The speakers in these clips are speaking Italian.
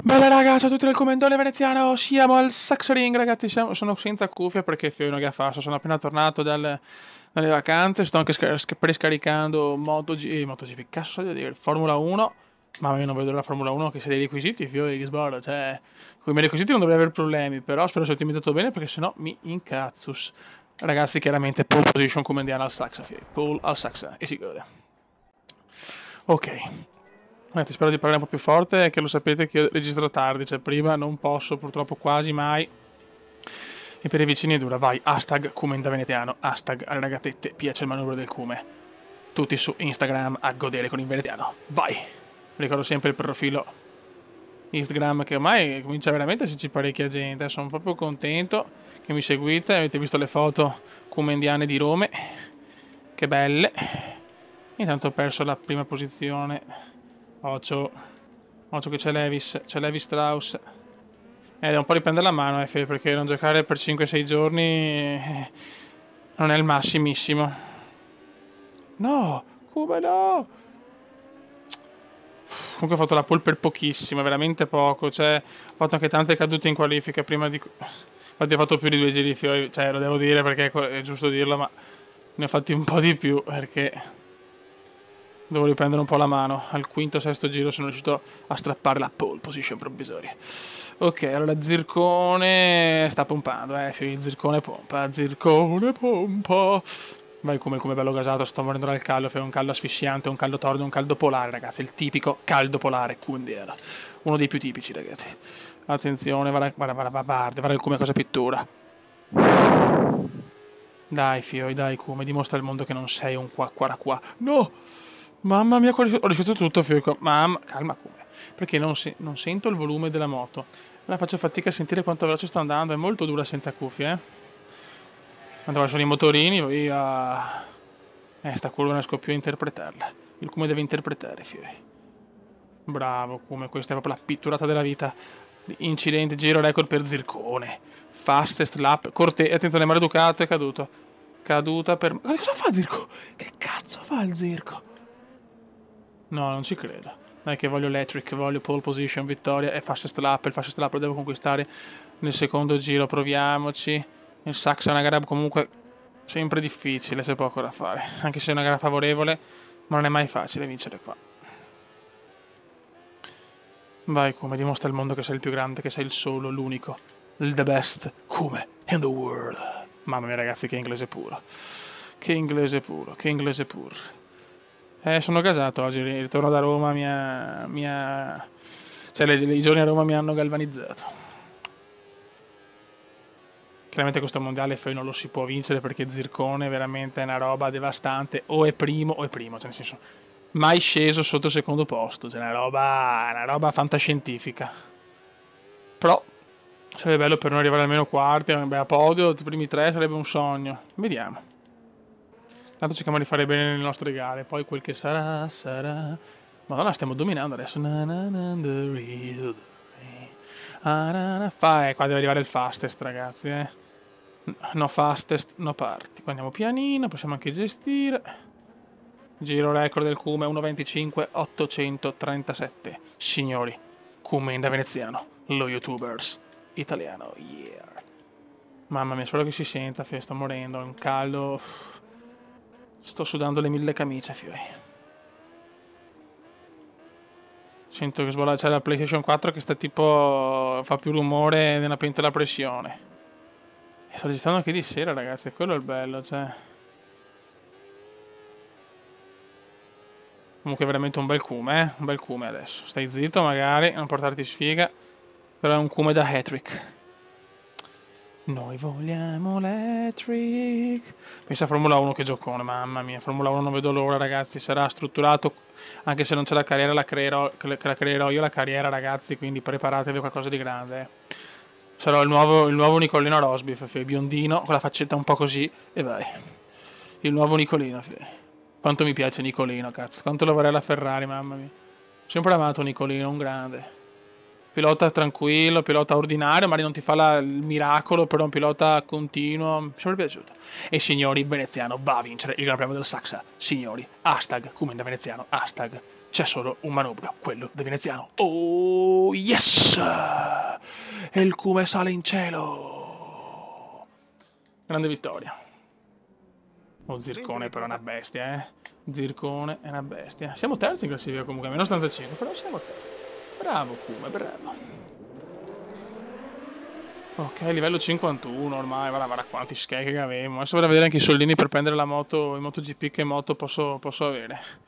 Bella raga, ciao a tutti del commendone veneziano, siamo al Saxo Ring ragazzi, sono senza cuffia perché fio che faccio, sono appena tornato dalle vacanze, sto anche prescaricando MotoGP, cazzo devo dire, Formula 1, ma io non vedo la Formula 1 che se dei requisiti, fio che sbaglio, cioè, con i miei requisiti non dovrei avere problemi, però spero sia ottimizzato bene perché sennò mi incazzus. Ragazzi, chiaramente pole position come andiamo al Saxa, pole al Saxa, e si gode. Ok. Spero di parlare un po' più forte e che lo sapete che io registro tardi, cioè prima non posso purtroppo quasi mai. E per i vicini è dura, vai, hashtag Cumenta Venetiano, hashtag alle ragatette piace il manubrio del cume. Tutti su Instagram a godere con il venetiano, vai! Ricordo sempre il profilo Instagram che ormai comincia veramente a esserci parecchia gente, sono proprio contento che mi seguite, avete visto le foto cumendiane di Rome, che belle. Intanto ho perso la prima posizione. Occhio che c'è Levis Strauss. Devo un po' riprendere la mano, perché non giocare per 5-6 giorni non è il massimissimo. No, come no? Comunque ho fatto la pole per pochissimo, veramente poco. Cioè, ho fatto anche tante cadute in qualifica prima di... Infatti ho fatto più di 2 giri, cioè lo devo dire perché è giusto dirlo, ma ne ho fatti un po' di più perché... Devo riprendere un po' la mano. Al quinto sesto giro sono riuscito a strappare la pole position provvisoria. Ok, allora Zircone sta pompando, Zircone pompa, Zircone pompa. Vai come bello gasato, sto morendo dal caldo, fai un caldo asfissiante, un caldo torrido, un caldo polare, ragazzi, il tipico caldo polare, Cundiera. Uno dei più tipici, ragazzi. Attenzione, guarda come cosa pittura. Dai, Fioi, dai, come dimostra al mondo che non sei un qua. No! Mamma mia, ho rischiato tutto, Fiocco. Mamma, calma come? Perché non sento il volume della moto. Ora faccio fatica a sentire quanto veloce sto andando. È molto dura senza cuffie, Quando sono i motorini, via. Sta curva non riesco più a interpretarla. Il come deve interpretare, Fiori. Bravo, come questa è proprio la pitturata della vita. Incidente, giro record per Zircone. Fastest lap. Attenzione, maleducato, è caduto. Caduta per... Ma cosa fa Zirco? Che cazzo fa il Zirco? No, non ci credo. Dai che voglio electric, voglio pole position, vittoria e fastest lap. Il fastest lap lo devo conquistare nel secondo giro, proviamoci. Il Sax è una gara comunque sempre difficile, c'è poco da fare. Anche se è una gara favorevole, ma non è mai facile vincere qua. Vai come dimostra il mondo che sei il più grande, che sei il solo, l'unico, the best, come in the world. Mamma mia ragazzi, che inglese puro. Che inglese puro. Sono gasato oggi, il ritorno da Roma cioè i giorni a Roma mi hanno galvanizzato. Chiaramente questo mondiale poi non lo si può vincere perché Zircone veramente è una roba devastante, o è primo, cioè nel senso, mai sceso sotto il secondo posto, cioè una roba fantascientifica. Però sarebbe bello per noi arrivare almeno quarti, a podio, i primi 3 sarebbe un sogno. Vediamo. Tanto cerchiamo di fare bene le nostre gare, poi quel che sarà. Madonna, stiamo dominando adesso. Qua deve arrivare il fastest, ragazzi, No fastest, no party. Qua andiamo pianino, possiamo anche gestire. Giro record del Cume 1.25.837. Signori, Cume da veneziano, lo youtubers italiano, yeah. Mamma mia, spero che si senta, sto morendo, è un caldo... Sto sudando le 1000 camicie, fioi. Sento che sbolla, c'è la PlayStation 4 che sta tipo... fa più rumore della pentola a pressione. E sto registrando anche di sera, ragazzi, quello è il bello, cioè... Comunque è veramente un bel cume, Un bel cume adesso. Stai zitto magari, non portarti sfiga. Però è un cume da hat-trick. Noi vogliamo electric. Pensa a Formula 1 che giocone, mamma mia. Formula 1 non vedo l'ora, ragazzi. Sarà strutturato, anche se non c'è la carriera, la creerò io la carriera, ragazzi. Quindi preparatevi qualcosa di grande. Sarò il nuovo Nicolino Rosbiff, biondino, con la faccetta un po' così, e vai. Il nuovo Nicolino, Quanto mi piace Nicolino, cazzo. Quanto lo vorrei alla Ferrari, mamma mia. Sempre amato Nicolino, un grande. Pilota tranquillo, pilota ordinario, magari non ti fa il miracolo, però un pilota continuo, mi è sempre piaciuto. E signori, il veneziano va a vincere il Gran Premio del Saxa. Signori, hashtag Cumen da veneziano, hashtag c'è solo un manubrio, quello del veneziano. Oh yes! E il cume sale in cielo. Grande vittoria. Oh, Zircone però è una bestia, eh. Zircone è una bestia. Siamo terzi in classifica comunque, meno 75, però siamo terzi. Bravo Kume, bravo. Ok, livello 51 ormai, guarda quanti scheghe che avevo. Adesso vorrei vedere anche i soldini per prendere la moto, in MotoGP che moto posso avere.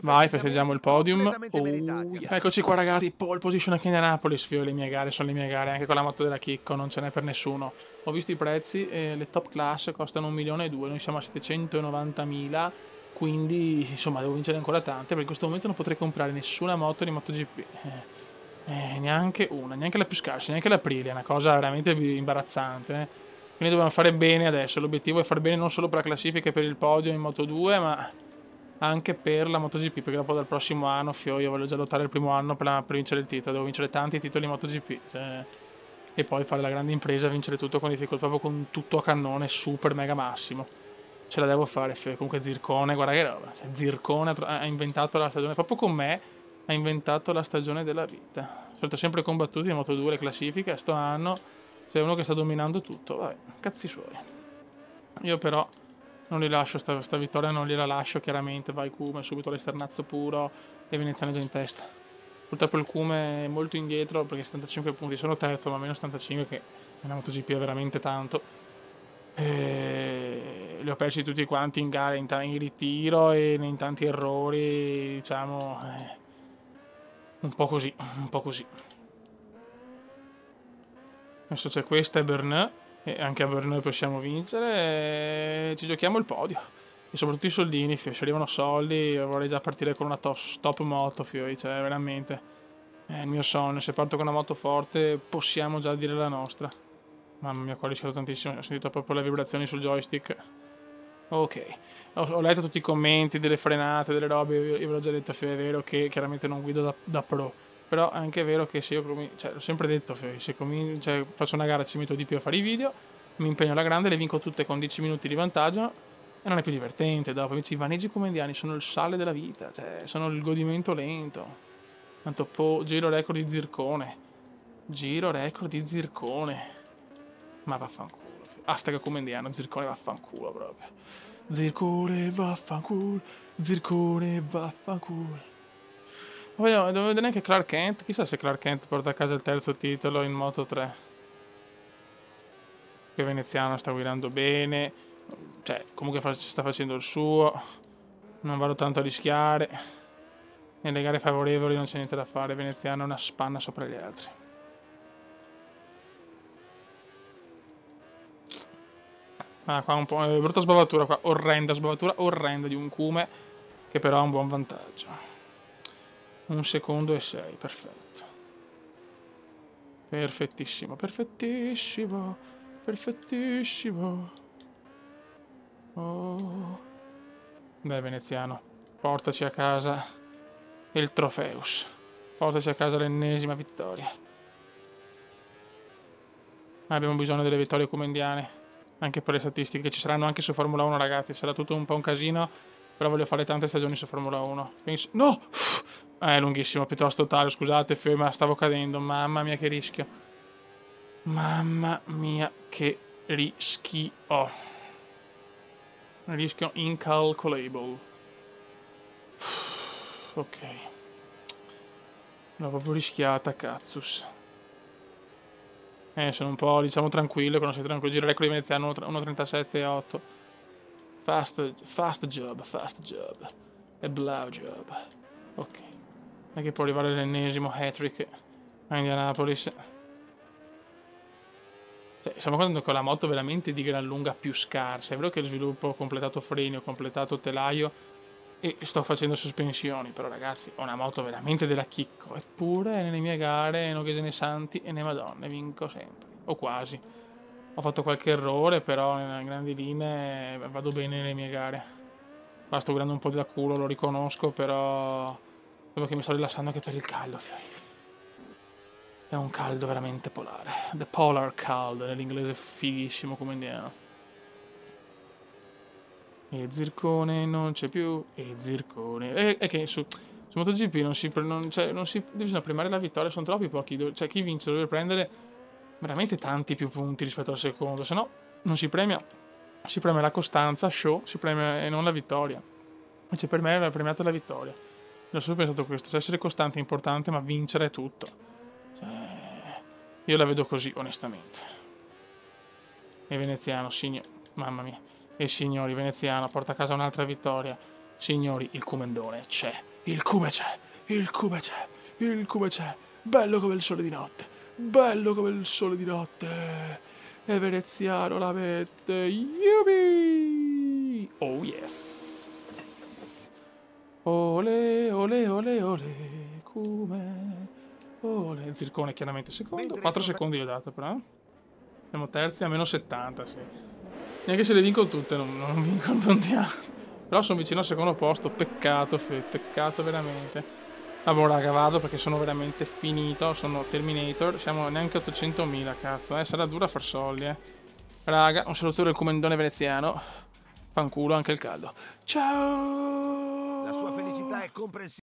Vai, festeggiamo il podium. Oh, yeah. Eccoci qua ragazzi, pole position anche in Indianapolis, le mie gare sono le mie gare, anche con la moto della Chicco, non ce n'è per nessuno. Ho visto i prezzi, le top class costano 1.200.000, noi siamo a 790.000, quindi insomma devo vincere ancora tante, perché in questo momento non potrei comprare nessuna moto di MotoGP. Neanche una, neanche la più scarsa, neanche la Aprilia, è una cosa veramente imbarazzante. Quindi dobbiamo fare bene adesso, l'obiettivo è fare bene non solo per la classifica e per il podio in Moto2, ma anche per la MotoGP, perché dopo dal prossimo anno, io voglio già lottare il primo anno per vincere il titolo, devo vincere tanti titoli in MotoGP, cioè, e poi fare la grande impresa, vincere tutto con difficoltà, proprio con tutto a cannone, super mega massimo. Ce la devo fare, comunque Zircone, guarda che roba, cioè, Zircone ha inventato la stagione, proprio con me, ha inventato la stagione della vita. Sono sempre combattuti in Moto2 le classifiche, sto anno c'è uno che sta dominando tutto, vabbè, cazzi suoi. Io però non li lascio, sta vittoria non gliela lascio chiaramente, vai Kume, subito l'esternazzo puro e Veneziano già in testa. Purtroppo il Kume è molto indietro perché 75 punti, sono terzo ma meno 75 che nella MotoGP è veramente tanto. E li ho persi tutti quanti in gare, in ritiro e in tanti errori, diciamo, un po' così, un po' così. Adesso c'è questa e Bernat, e anche a Bernat possiamo vincere, e ci giochiamo il podio. E soprattutto i soldini, ci arrivano soldi, vorrei già partire con una top moto, cioè veramente. È il mio sogno, se parto con una moto forte possiamo già dire la nostra. Mamma mia, qua ho rischiato tantissimo, ho sentito proprio le vibrazioni sul joystick. Ok, ho letto tutti i commenti delle frenate, delle robe, io ve l'ho già detto, è vero che chiaramente non guido da pro, però è anche vero che se io cioè, l'ho sempre detto, se cioè, faccio una gara ci metto di più a fare i video, mi impegno alla grande, le vinco tutte con 10 minuti di vantaggio e non è più divertente dopo. Invece i vaneggi comendiani sono il sale della vita, cioè sono il godimento lento. Tanto giro record di Zircone, giro record di Zircone, ma vaffanculo. Hashtag comendiano, Zircone vaffanculo proprio. Zircone vaffanculo, Zircone vaffanculo. Devo vedere anche Clark Kent. Chissà se Clark Kent porta a casa il terzo titolo in Moto 3. Che veneziano sta guidando bene. Cioè, comunque sta facendo il suo. Non vado tanto a rischiare. Nelle gare favorevoli non c'è niente da fare. Veneziano è una spanna sopra gli altri. Ah, qua un po'. Brutta sbavatura qua. Orrenda sbavatura, orrenda di un Kume. Che però ha un buon vantaggio. 1 secondo e 6, perfetto. Perfettissimo, perfettissimo, perfettissimo. Oh. Dai veneziano, portaci a casa il trofeus. Portaci a casa l'ennesima vittoria. Abbiamo bisogno delle vittorie comendiane. Anche per le statistiche, ci saranno anche su Formula 1 ragazzi. Sarà tutto un po' un casino. Però voglio fare tante stagioni su Formula 1. Penso... No! È lunghissimo, piuttosto tale, scusate, ma stavo cadendo. Mamma mia che rischio. Mamma mia che rischio. Rischio incalculable. Ok. L'ho proprio rischiata, cazzus. Sono un po', diciamo, tranquillo, quando sei tranquillo. Giro record di veneziano 1.37.8. Fast job. E blau job. Ok. Non è che può arrivare l'ennesimo hat-trick a Indianapolis. Cioè, stiamo guardando con la moto veramente di gran lunga più scarsa. È vero che lo sviluppo ho completato freni, ho completato telaio e sto facendo sospensioni. Però ragazzi, ho una moto veramente della chicco. Eppure nelle mie gare, non che se ne santi e ne madonne, vinco sempre. O quasi. Ho fatto qualche errore, però nelle grandi linee vado bene nelle mie gare. Qua sto guardando un po' da culo, lo riconosco, però... Dopo che mi sto rilassando anche per il caldo, è un caldo veramente polare. The polar cold, nell'inglese fighissimo come indiano. E Zircone non c'è più. E Zircone. E che su Su MotoGP bisogna premiare la vittoria, sono troppi pochi. Cioè, chi vince deve prendere veramente tanti più punti rispetto al secondo, se no non si premia. Si premia la costanza, si premia e non la vittoria. Invece per me è premiata la vittoria. Io ho sempre pensato questo, cioè essere costante è importante, ma vincere è tutto. Cioè, io la vedo così, onestamente. E Veneziano, mamma mia. E signori, Veneziano porta a casa un'altra vittoria. Signori, il Cumendone c'è. Il Cume c'è. Il Cume c'è. Il Cume c'è. Bello come il sole di notte. Bello come il sole di notte. E Veneziano la mette. Yubi! Oh yes. Ole, ole, ole, ole. Cume. Ole. Zircone chiaramente secondo. 4 secondi l'ho dato però. Siamo terzi a meno 70, sì. Neanche se le vinco tutte, non vincono puntiamo. Però sono vicino al secondo posto, peccato, peccato veramente. Vabbè raga, vado perché sono veramente finito, sono Terminator, siamo neanche a 800.000, cazzo, sarà dura far soldi, Raga, un saluto del Comendone veneziano, fanculo anche il caldo. Ciao! La sua felicità è comprensibile.